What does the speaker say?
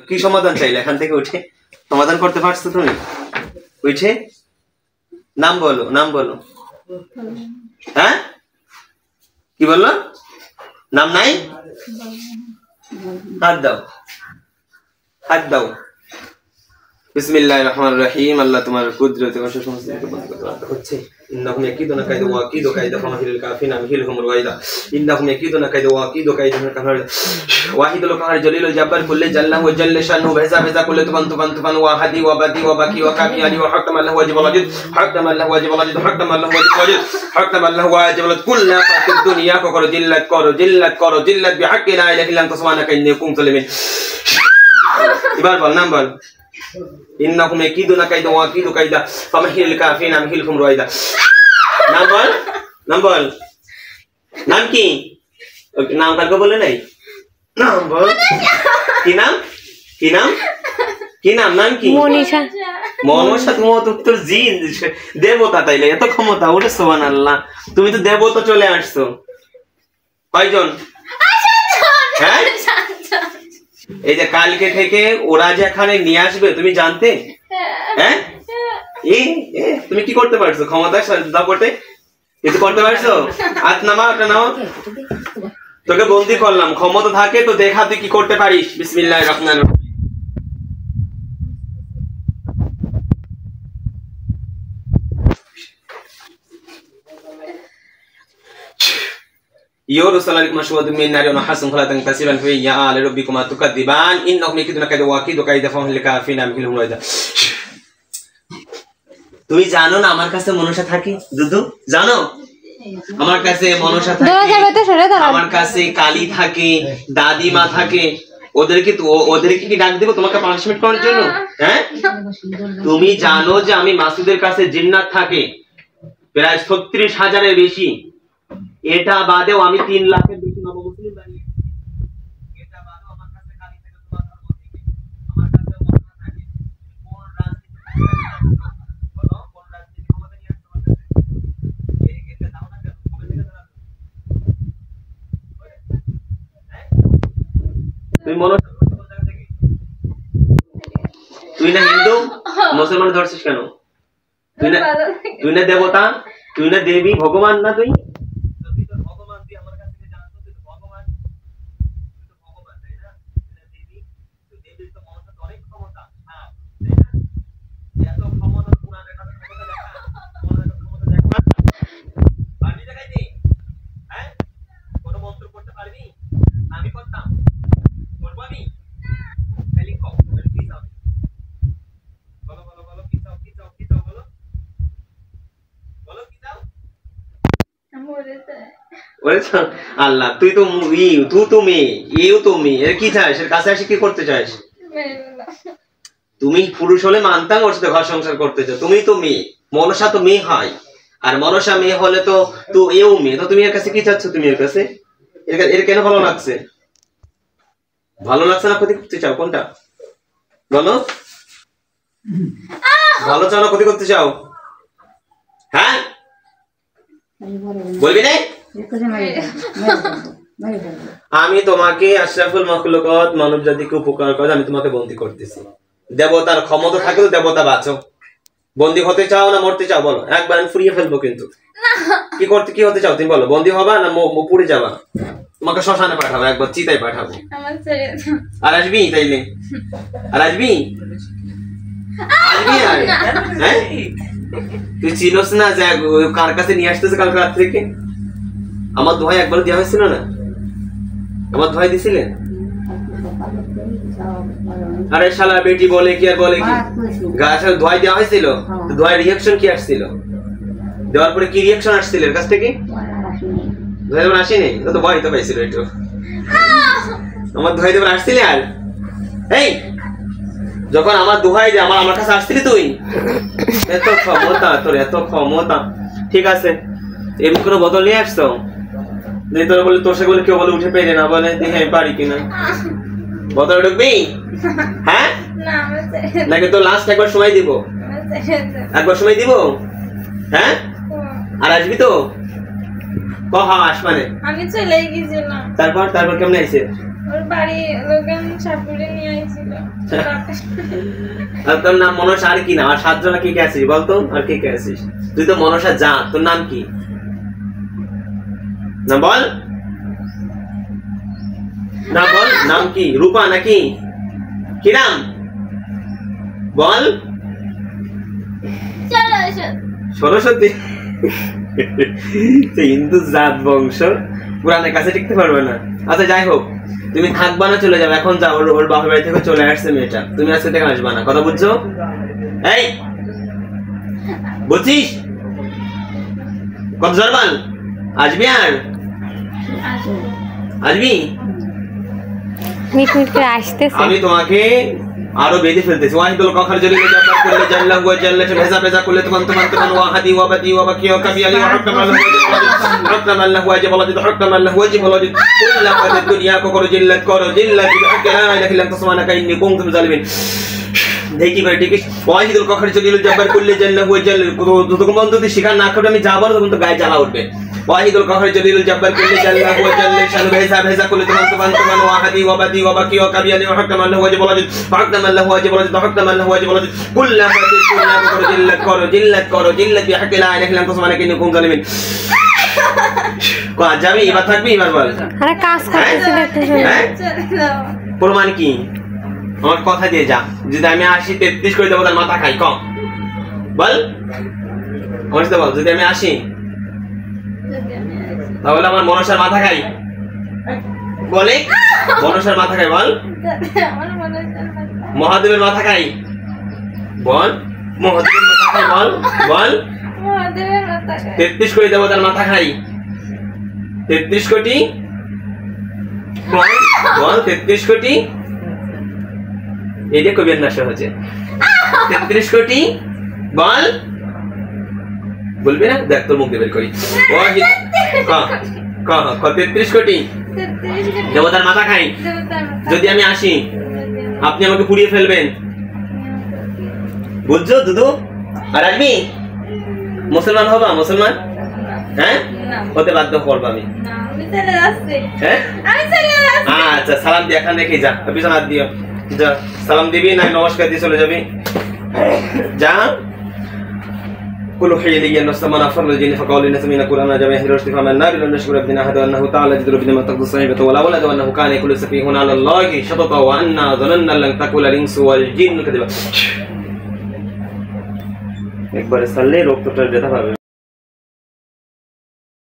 কি সমাধান চাইলে এখান থেকে উঠে সমাধান করতে পারছো তুমি? উঠে নাম বলো, নাম বলো। হ্যাঁ কি বললো? নাম নাই? হাত দাও, হাত দাও। বিসমিল্লাহির রহমানির রহিম। আল্লাহ তোমার কুদরতে সমস্ত হচ্ছে। إنهم يكيدون كيدا وأكيد كيدا فمهل الكافرين أمهلهم رويدا إنهم يكيدون كيدا وأكيد كيدا واحد القهار جليل الجبار كل جل وجل شأنه بهزا بهزا كل تفن وحدي وبدي وبكي وكامي علي وحكم الله واجب الوجود حكم الله واجب الوجود حكم الله واجب الوجود حكم الله واجب الوجود كل فات الدنيا كرو جلت بحق لا إله إلا أنت سبحانك إني كنت ظالما إبار بال نام بال إنهم يكيدون كيدا وأكيد كيدا فمهل الكافرين أمهلهم رويدا নাম বল, নাম বল। নাম কি? নাম কালকে বলে নাই? নাম বল। কি নাম? কি নাম? কি নাম? নাম কি? মনীষা। মনীষা তোর জিন দেবতা, তাইলে এত ক্ষমতা ওটা সুবহানাল্লাহ। তুমি তো দেবতা চলে আসছো। কয়জন? হ্যাঁ এই যে কালকে থেকে ওরা যে এখানে নিয়ে আসবে তুমি জানতে? হ্যাঁ তুমি কি করতে পারছো? ক্ষমতা দাও করতে কিছু করতে পারছো? হাত নামা, ওটা নাও। তোকে বন্দি করলাম, ক্ষমতা থাকে তো দেখা তুই কি করতে পারিস। বিসমিল্লাহির রহমানির রহিম। يرسل عليكم أشواط من نار ونحاس فلا تنتصرن في آل ربكما تكذبان إنهم يكيدون كيدا وأكيد كيدا فمهل الكافرين أمهلهم رويدا। তুমি জানো না আমার কাছে মনসা থাকে? দুদু জানো আমার কাছে মনসা থাকে, আমার কাছে কালী থাকে, দাদিমা থাকে। ওদেরকে কি ডাক দেব তোমাকে পানিশমেন্ট করার জন্য? হ্যাঁ তুমি জানো যে আমি মাসুদের কাছে জিন্নাত থাকে প্রায় 36,000-এর বেশি। এটা বাদেও আমি 3 লাখের বেশি নবমুসলিম বানিয়েছি। এটা বাদেও আমার কাছে কালী থাকে, তোমার ধর্ম থেকে আমার কাছে মনসা থাকে। কোন রাজনীতি তুই না হিন্দু মুসলমান ধরছিস কেন? তুই না দেবতা, তুই না দেবী, ভগবান না তুই? আল্লাহ তুই তো তুমি এর কি চাস? এর কাছে আসে কি করতে চাস? তুমি পুরুষ হলে মানতাম ওর সাথে ঘর সংসার করতে চাও। তুমি তো মেয়ে, মনসা তো মেয়ে হয়, আর মনসা মেয়ে হলে তো এও মেয়ে। তো তুমি এর কাছে কি চাচ্ছ? তুমি এর কাছে এর কেন ভালো লাগছে? ভালো লাগছে না ক্ষতি করতে চাও? কোনটা বলো? ভালো চাও না ক্ষতি করতে চাও? হ্যাঁ বলবি না? আমি তোমাকে আশরাফুল মাখলুকাত মানব জাতিকে উপকার করে আমি তোমাকে বন্দী করতেছি। দেবতার ক্ষমতা থাকে তো দেবতা বাঁচো। বন্দী হতে চাও না মরতে চাও বলো? একবার আমি ফুরিয়ে ফেলবো কিন্তু। কি হতে চাও তুমি বলো? বন্দী হবা না পুড়ে যাবা? তোমাকে শ্মশানে পাঠাবো, একবার চিতায় পাঠাবো। আর আসবি তাইলে? আর আসবি? হ্যাঁ তুই চিনস না যে কার কাছে নিয়ে আসতেছে কালকে রাত থেকে? আমার দোহাই একবার দেওয়া হয়েছিল না? আমার দোহাই দিছিলেন? আরে শালা বেটি বলে কি আর বলে কি, গাছের দোহাই দেওয়া হয়েছিল। দোহাই রিঅ্যাকশন কি আসছিল? দেওয়ার পরে কি রিঅ্যাকশন আসছিল এর কাছ থেকে? দোহাই দেবার আসেনি তো ভয় তো পাইছিল একটু। আমার দোহাই দেবার আসছিলে? আর এই যখন আমার দোহাই যে আমার কাছে আসছিলি তুই, এত ক্ষমতা তোর, এত ক্ষমতা। ঠিক আছে এমনি কোনো বদল নিয়ে আসছো? তোর বলে তোর সাথে বলে কেউ বলে উঠে পেরে না বলে দেখে আমি পারি কিনা? বদলে ঢুকবি? হ্যাঁ নাকি তো লাস্ট একবার সময় দিব? একবার সময় দিব? হ্যাঁ আর আসবি তো? কহ আস মানে আমি চলে গেছিলাম। তারপর কেমন আইছে? ওর বাড়ি লোকান সাপুরে নিয়ে আইছিল। আর তোর নাম মনসা, আর কি না? আর 7 জন কি কে আছিস বলতো? আর কি কে আছিস? তুই তো মনসা যা, তোর নাম কি? না বল, না বল, নাম কি? রূপা নাকি কি নাম বল? সরস্বতী। হিন্দু জাত বংশ, পুরানের কাছে টিকতে পারবে না। আচ্ছা যাই হোক, তুমি থাকবা না, চলে যাবে এখন, যাও। ওর বাপের বাড়ি থেকে চলে আসছে মেয়েটা, তুমি আজকে থেকে আসবা না, কথা বুঝছো? এই বুঝছিস? কত জরবাল আসবি? আর আসবি? মিট মিট করে আসতেছে। আমি তোমাকে আরো বেঁধে ফেলতেছি। ওয়াহিদুল কাহার জলিল জাব্বার করলে জাল্লাহু ওয়া জাল্লাতু ভেজা ভেজা করলে তখন ওয়াহাদি ওয়া বাদি ওয়া বাকি ওয়া কাবি আলী ওয়া হাক্কাম আল্লাহু ওয়াজিব আল্লাহ হাক্কাম আল্লাহু ওয়াজিব আল্লাহ কুল্লা ফাদ দুনিয়া করো জিল্লাত বিহাক্কি লা ইলাহা ইল্লা আনতা সুবহানাকা ইন্নী কুনতু মিনাল জালিমিন। দেখি ভাই ঠিক আছে। ওয়াহিদুল কাহার জলিল জাব্বার করলে জাল্লাহু ওয়া জাল্লাতু, যতক্ষণ পর্যন্ত স্বীকার না করবে আমি যা বলবো তখন তো গায়ে জ্বালা উঠবে। ওয়াহিদুল কাহার জলিল জাব্বার করলে জাল্লাহু ওয়া জাল্লাতু ভেজা ভেজা করলে তখন ওয়াহাদি ওয়া বাদি ওয়া বাকি ওয়া কাবি আলী ওয়া হাক্কাম আল্লাহু ওয়াজিব আল্লাহ হাক্কাম আল্লাহু ওয়াজিব আল্লাহ হাক্কাম আল্লাহু ওয়াজিব আল্লাহ কুল্লা ফাদ দুনিয়া করো জিল্লাত বিহাক্কি লা ইলাহা ইল্লা আনতা সুবহানাকা ইন্নী কুনতু মিনাল জালিমিন। কই যাবি? এবার থাকবি? এবার বল। আরে কাজ করতেছি প্রমাণ কি? আমার কথা দিয়ে যা। যদি আমি 80 33 করে দেবো তার মাথা খাই, কম বল। আমার সাথে বল, যদি আমি 80 তাহলে আমার মনসার মাথা খাই বলে? মনসার মাথা খাই বল। মহাদেবের মাথা খাই বল। মহাদেবের মাথা খাই বল, বল। 33 করে দেবো তার মাথা খাই। 33 কোটি বল, 33 কোটি। এই যে কবির না সহজে 33 কোটি বল। বলবি না? দেখ তোর মুখ দিয়ে বের করি। 33 কোটি দেবতার মাথা খাই। যদি আমি 80 আপনি আমাকে পুড়িয়ে ফেলবেন, বুঝছো দুদু? আর আসবি? মুসলমান হবা? মুসলমান হ্যাঁ হতে বাধ্য করবো আমি। আচ্ছা সালাম দিয়ে এখান রেখে যা, পিছনে হাত দিও। যা সালাম দিবি, না নমস্কার দিয়ে চলে যাবি। যা। كل حي لي النفس ما نفر الجن فقال الناس من قرانا جميع رشد فمن النار لن نشكر ربنا هذا انه تعالى جد ربنا ما تقضي صحيبه ولا ولد وانه كان كل سفيه على الله شططا وان ظننا لن تقول الانس والجن كذبا। একবার সাল্লে রক্তটা যেতে পারবে।